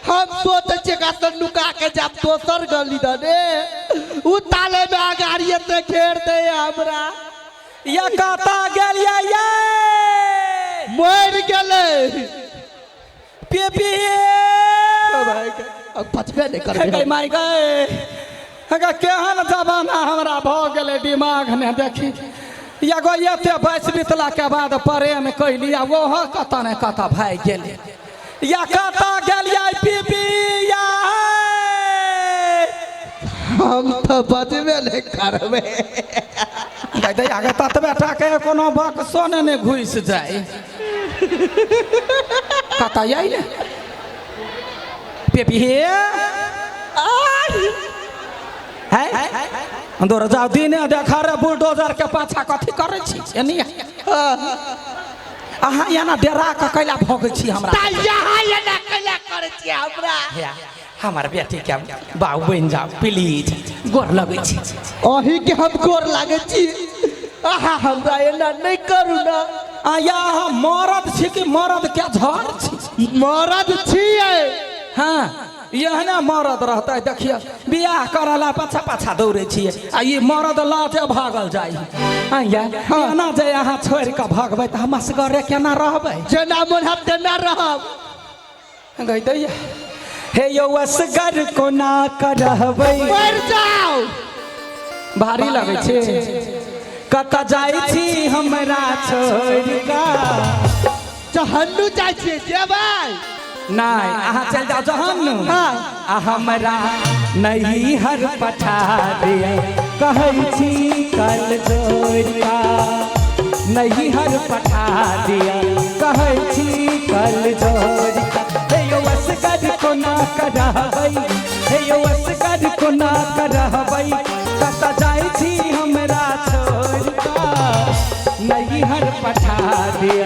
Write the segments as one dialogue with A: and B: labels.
A: हम सोचे नुका के जब दोसर गली दे उ ताले में अगाड़िए से घेर दे हमरा
B: या कता गेलिया ये
A: मर गेले
B: पीपी
A: अब बचबे नहीं करबे
B: माय गए हगा केहन जमाना हमरा भ गेले दिमाग ने देखी एगो एते 22 बितला के बाद प्रेम कैली आ वो कता ने कता भाई गेले या कता गेलिया पीपी या
A: हम तो बचबे नहीं करबे
B: दे आगे ततबे टाके कोनो बक सोने ने घुस जाए कता यही ने पीपी है अंदर जाओ दिन देखा रे बुलडोजर के पाछा कथी करे छी एनी अहाँ याना डेरा के कैला भोगे छी हमरा
A: ता यहाँ एना कैला करे छी हमरा
B: हमार बेटी के बाऊ बन जाओ प्लीज गोर लगे छी
A: ओही के हम गोर लागे छी आहा हमरा एना नहीं करू ना
B: आया हम मरद छी कि मरद के झड़ छी
A: मरद छिए
B: हां यहना मरद रहता है देखिए बियाह करला पाछा पाछा दौड़े छिए आ ये मरद लाते भागल जाई आया ना जे अहाँ छोड़ के भागबै त हम असगरे केना रहबै
A: जेना मन हम तेना रहब
B: गई दैया हे यो असगर कोना करबै
A: मर जाओ
B: भारी लगे छे कत जाई छी हमरा छोड़ का
A: जहन्नु जाय छी जेबै
B: नहीं अहाँ चल जाओ जहन्नुम हाँ हमरा नहीं हर पठा दे कहै छी कल जोड़िया नहीं हर पठा दे कहै छी कल जोड़िया हे यो असगर कोना करबै हे यो असगर कोना करबै कत जाय छी हमरा छोड़िया नहीं हर पठा दे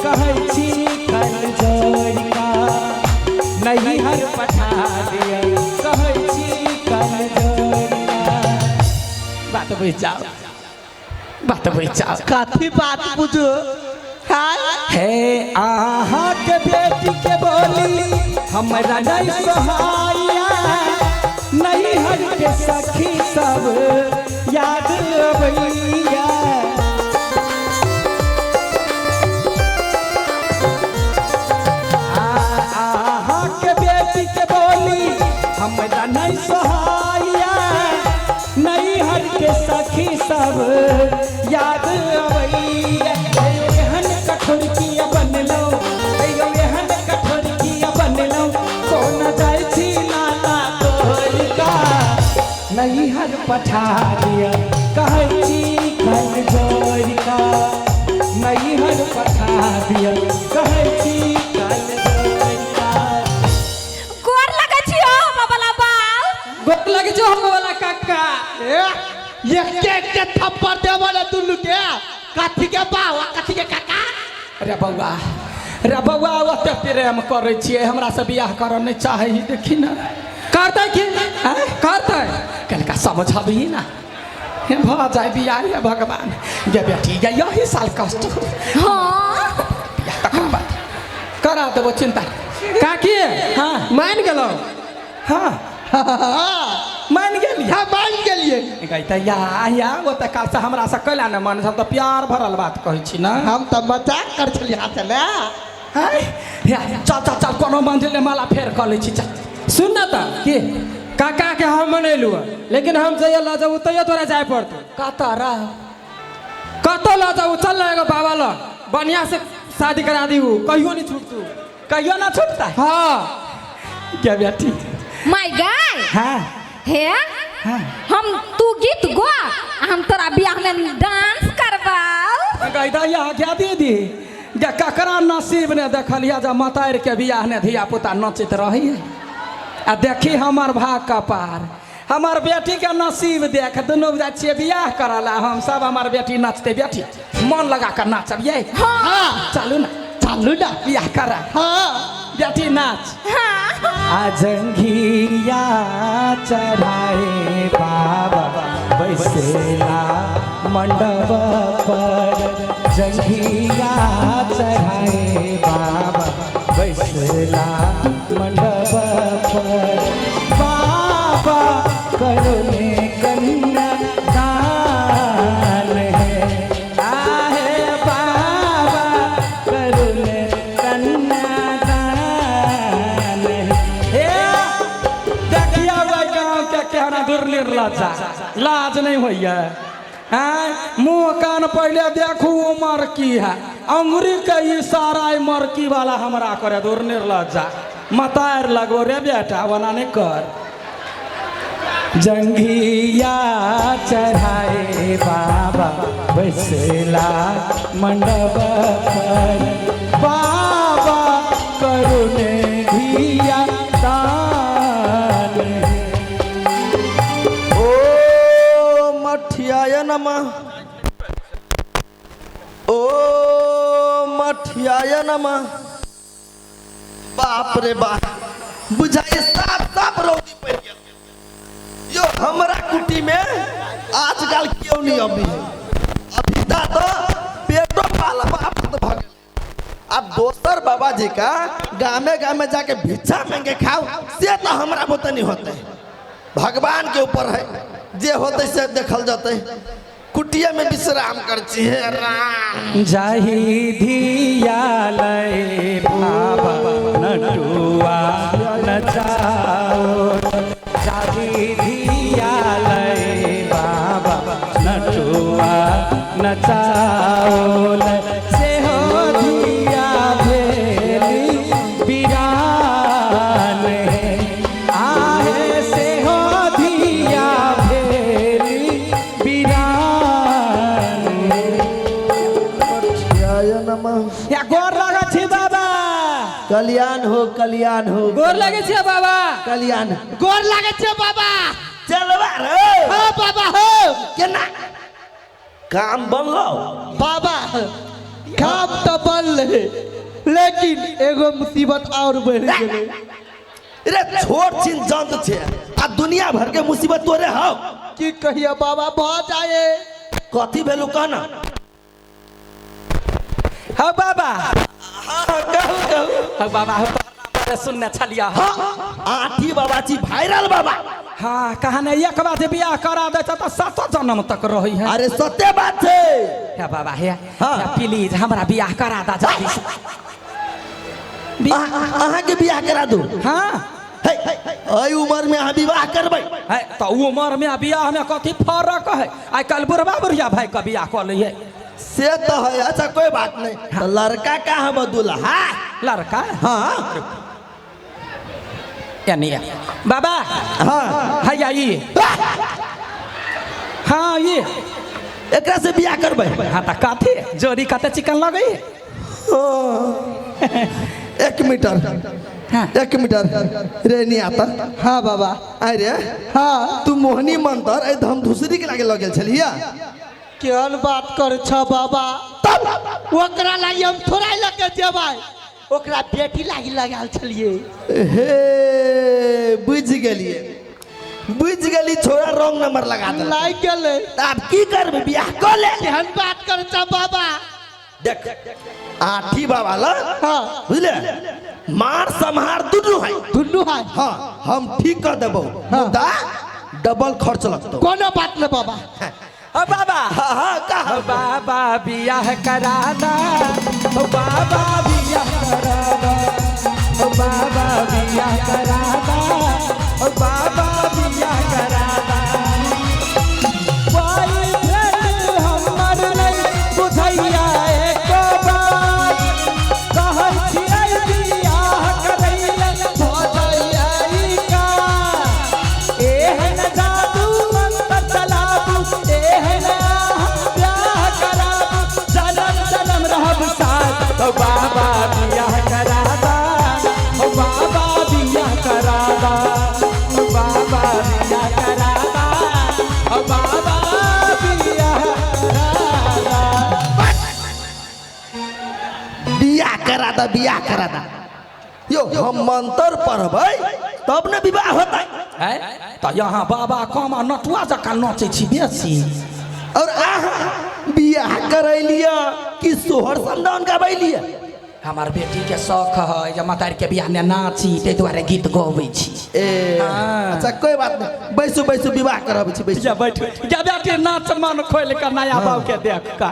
B: कहै छी कल जोड़िया नहीं हर पठा दिया कहै छी कल जोड़िया बात बुझ जाओ
A: कथी बात बुझो
B: हे आहा के बेटी के बोली हमरा नहीं सहाया नहीं हर के सखी सब याद अबैया हमरा नहीं सहाया नहीं हर के सखी सब याद अबैया एहन कठोर किया बनलो एहन कठोर किया बनलो कौन जाय छी नाला तोड़ का नहीं हर पठा दिया कहै छी कल जोड़ का नहीं हर पठा दिया कहै छी कल लगे जो हम वाला काका
A: ये के थप्पड़ दे वाला दुल्लू के काठी के बावा काठी के काका
B: रे बउआ ओते प्रेम करे छिए हमरा से बियाह कर नहीं चाहे ही देखी ना करते कि करते कनका समझबी ना हे भ जाए बियाह रे भगवान गे बेटी गे यही साल कष्ट हां बियाह तक करा देबो चिंता काकी हां मान गेलो हां मान गेलिए
A: हां मान गेलिए
B: कहता या वो त काल से हमरा से कैला न मन सब त प्यार भरल बात कहै छी ना
A: हम त मजाक कर छली हां चले
B: हाय चल कोनो मंदिर ले माला फेर क लै छी चल सुन न त के काका के हम मनैलु लेकिन हम जय ल जाऊ तय तोरा जाय पड़तो कतारा कतो ल जाऊ चल एगो बाबा ल बढ़िया से शादी करा दीहू कहियो नहीं छूटतू कहियो ना छूटता हां क्या बेटी
C: माय गाय
B: हां
C: हे हम तू गीत गो हम तोरा बियाह में डांस करबाऊ
B: गईदा या क्या दीदी जे ककरा नसीब ने देखलिया जे मतार के बियाह ने धिया पुता नचत रही आ देखी हमर भाग का पार हमर बेटी के नसीब देख दोनों जा छिए बियाह करला हम सब हमर बेटी नचते बेटी मन लगा कर नाचब ये
C: हां
B: चलू ना बियाह करा
A: हां
B: बेटी नाच
C: हां
B: आजंघिया चढ़ाए बाबा बैसेला मंडप पर जंघिया चढ़ाए बाबा बैसला मंडप पर बाबा करुणे कन्या दान है आहे बाबा करुणे कन्या दान है देखिया वह गाँव के कहना दूर निर्लजा लाज नहीं होइया मुँह कान पहले देखू उमर की है अंगुरी के इशारा मरकी वाला हमरा करे दूर निर्लजा मतार लगो रे बेटा वना नहीं कर जंघिया चढ़ाए बाबा बैसला मंडप पर बाबा करुणे धिया दान
A: ओ मठियाय नमः ओ मठियाय नमः बाप रे बाप बुझाए साफ साफ रौदी पड़ गया यो हमरा कुटी में आजकल क्यों नहीं अभी तो पेटो पाला बाप तो भाग अब दोस्तर बाबा जी का गामे गामे जाके भिक्षा मांगे खाओ से तो हमरा बुते नहीं होते भगवान के ऊपर है जे होते से देखल जाते कुटिया में विश्राम करती है राम
B: जाही धियालय बाबा नटुआ नचाओ जाही धियालय बाबा नटुआ नचाओ से हो धिया भेली बिरान है आहे से हो धिया भेली बिरान
A: मठियाय नमः
B: या गोर लगा छी बाबा
A: कल्याण हो
B: गोर लगे छी बाबा
A: कल्याण गोर लागे छे बाबा चलवा रे हो बाबा हो केना काम बनलो बाबा काम तो बनले लेकिन एगो मुसीबत और बढ़ गेले रे छोट छिन जंत छे आ दुनिया भर के मुसीबत तोरे हो की कहिया बाबा भ जाए कथी भेलु कहना
B: हो बाबा
A: हां कहू
B: हो बाबा हो सुनने छलिया
A: आठी बाबा जी वायरल बाबा
B: हाँ कहने एक बार बियाह करा दे तो 7 जन्म तक रही है
A: अरे सत्य बात है
B: हे बाबा हे
A: हाँ।
B: प्लीज हमरा बियाह करा दा जल्दी से
A: अहाँ के बियाह करा दू
B: हाँ
A: एई उम्र में अहाँ विवाह करबै
B: है तो उम्र में बियाह में कथी फर्क है आई कल बुढ़वा बुढ़िया भाई का बियाह कर लिए
A: से तो है अच्छा कोई बात नहीं तो लड़का का है बदुला हाँ
B: लड़का
A: हाँ
B: यानी बाबा
A: हाँ
B: है ये हाँ ये
A: एकरा से बियाह करबै
B: हाँ तो कथी जोड़ी कते चिकन लगे
A: एक मीटर
B: हाँ।
A: 1 मीटर रे नहीं आता हाँ बाबा अरे हाँ तू मोहनी मंत्र ए हम दूसरी के लागे लगल छलिया केहन बात कर छ बाबा तब ओकरा लागी हम थोड़ा लगे जेबै ओकरा बेटी लागी लगाल छलिए हे बुझ गेली छोरा रंग नंबर लगा दे लाग गेले अब की करबे बियाह क ले केहन बात कर छ बाबा देख आठी बाबा ला हां बुझले मार संहार दुनु है हां हम ठीक कर देबो मुदा डबल खर्च लगतो कोनो बात न बाबा
B: ओ बाबा
A: हां हां का
B: ओ बाबा बियाह करा दा ओ बाबा बियाह करा दा ओ बाबा बियाह करा दा ओ बाबा बियाह करा दा बॉयफ्रेंड हमर नहीं बुझैया एको बात कहै छियै बियाह करैया भजैया ई का एहन जादू मंत्र चलाबू एहन बियाह कराबू जन्म जन्म रहब साथ ओ बाबा बियाह करा दा ओ बाबा बियाह करा दा ओ बाबा बियाह करा दा ओ बाबा बियाह करा दा
A: बियाह करा दा यो हम मंत्र पढ़बै तब न विवाह होतै
B: है तो यहाँ बाबा कमा नटुआ जका नचै छी बेसी
A: और आहा बियाह करैलिया कि सोहर संदान गबैलिया
B: हमार बेटी के शौक है जे मतारी के बियाह में नाची ताहि दुआरे गीत गबै छी
A: ए
B: हाँ।
A: अच्छा कोई बात नहीं, बैसू बैसू विवाह करब छी, बैसू।
B: जा बैठ जा बेटी नाच मन खोल कर नया बाबू के देख का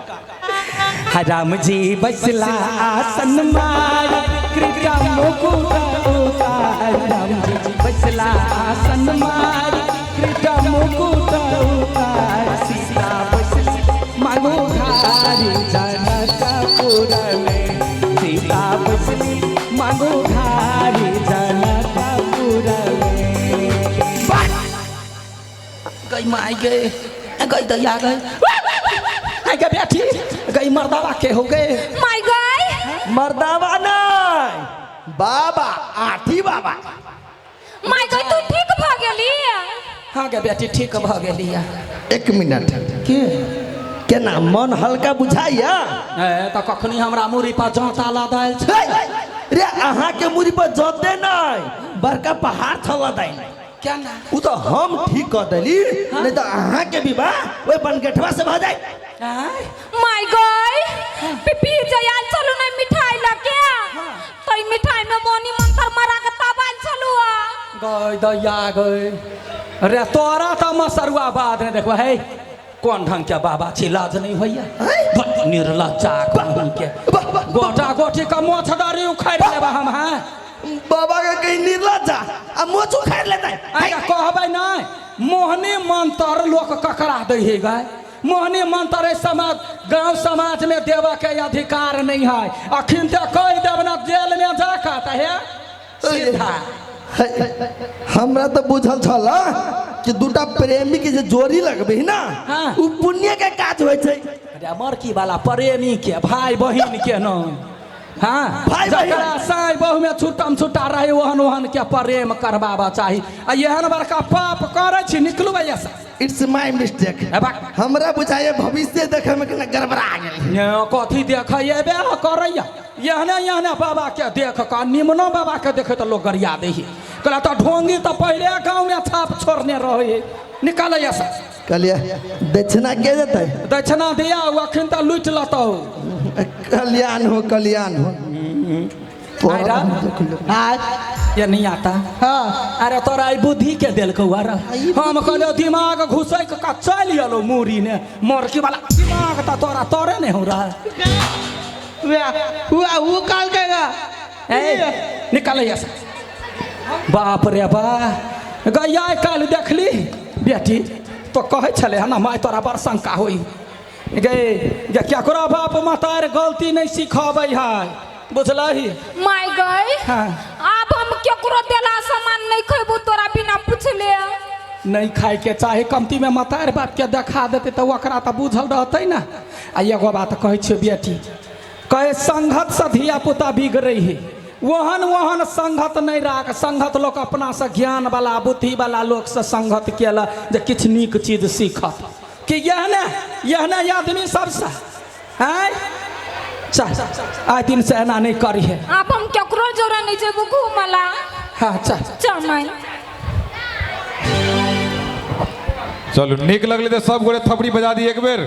B: राम जी बसला आसन मार कृपा मुकुट उतार राम जी बसला आसन मार कृपा मुकुट उतार सीता बसली मांगो घारी जनकपुर में सीता बसली मांगो घारी जनकपुर में गई माई गए गई दैया गए आगे बेटी गई मर्दावा के हो गए
C: माय गॉड
A: मर्दावा नहीं बाबा, आठी बाबा।
C: माय गॉड तू ठीक भ गेली।
B: हाँ गे बेटी ठीक भ गेलिया।
A: एक मिनट
B: के
A: केना मन हल्का बुझाइया?
B: तो कखनी हमरा मुरी पर जांता लादाइल छ
A: हे, रे अहाँ के मुरी पर जोते नहीं, बड़का पहाड़ थला दाई।
B: क्या ना
A: उ तो हम ठीक कर देली, नहीं तो अहाँ के विवाह ओए बनगेठवा से भ जाए।
C: माय गॉड पिपी जयाल चलू नहीं मिठाई लके तो ई मिठाई में मोनी मंत्र मारा के तबाल चलू
B: गई दैया गई। अरे तोरा तो मसरुआ बाद में देखो है कौन ढंग के बाबा छी, लाज नहीं भैया निर्लज्जा कौन के गोटा गोटी का मोछदारी उखाड़ लेबा हम हैं
A: बाबा के कहीं निर्लज्जा आ मोछ उखाड़ लेता है।
B: आगे कहबै नहीं मोहनी मंत्र लोक ककरा दे है गए मोहनी मंत्र समाज गांव समाज में देवा के अधिकार नहीं है। अखिन ते कह देब ना जेल में जाकर है सीधा
A: हमरा तो बुझल छला कि दूटा प्रेमी के जे जोड़ी लगबे ना
B: हाँ।
A: उ पुण्य के काज होय छै।
B: अरे मरकी वाला प्रेमी के भाई बहिन के न हाँ
A: भाई बहिन।
B: जकरा साई बहु में छुट्टम छुट्टा रहे ओहन ओहन के प्रेम करबाबा चाही आ एहन बड़का पाप करे छी निकलू ऐसा।
A: It's my mistake. हमरा बुझाए भविष्य देखे में केना गड़बड़ा गेल।
B: कथी देखिए बे करैया यहने यहने बाबा के देख का निमनो बाबा के देखे तो लोग गरिया दे कहला तो ढोंगी तो पहले गाँव में छाप छोड़ने रहे निकाल ऐसा
A: कहलिए दक्षिणा के देते?
B: दक्षिणा दिया अखन तो लूट लतो
A: कल्याण हो कल्याण हो।
B: ये नहीं आता हाँ। अरे तोरा बुद्धि के दिल को हम कहलो दिमाग घुसे का चल गलो मूरी ने मोरकी वाला दिमाग तो तोरा तोरे नहीं हो रहा
D: वो काल कहेगा
B: निकाल ऐसा बाप रे बा गैया काल देखली बेटी तो कहे छले है ना माय तोरा बड़ शंका होई गए केकरो बाप मतार गलती नहीं सिखाबै है बुझलही।
C: माय गॉड
B: हाँ।
C: अब हम केकरो देला सामान नहीं खइबू तोरा बिना पूछले।
B: नहीं खाए के चाहे कमती में मतार बाप के देखा देते तो ओकरा तो बुझल रहते ना। आ एगो बात कहे छे बेटी कहे संगत से धिया पुता बिगड़े है वहन वहन संगत नहीं राख संगत लोग अपना से ज्ञान वाला बुद्धि वाला लोग से संगत केला जे किछ नीक चीज सीखत कि यहने आदमी सबसे हैं चल आज दिन से एना नहीं करी है।
C: अब हम केकरो जोरा नहीं जेबू घूमला।
B: हाँ चल
C: चल माई
E: चलो निक लगले तो सब गोरे थपड़ी बजा दी एक बेर।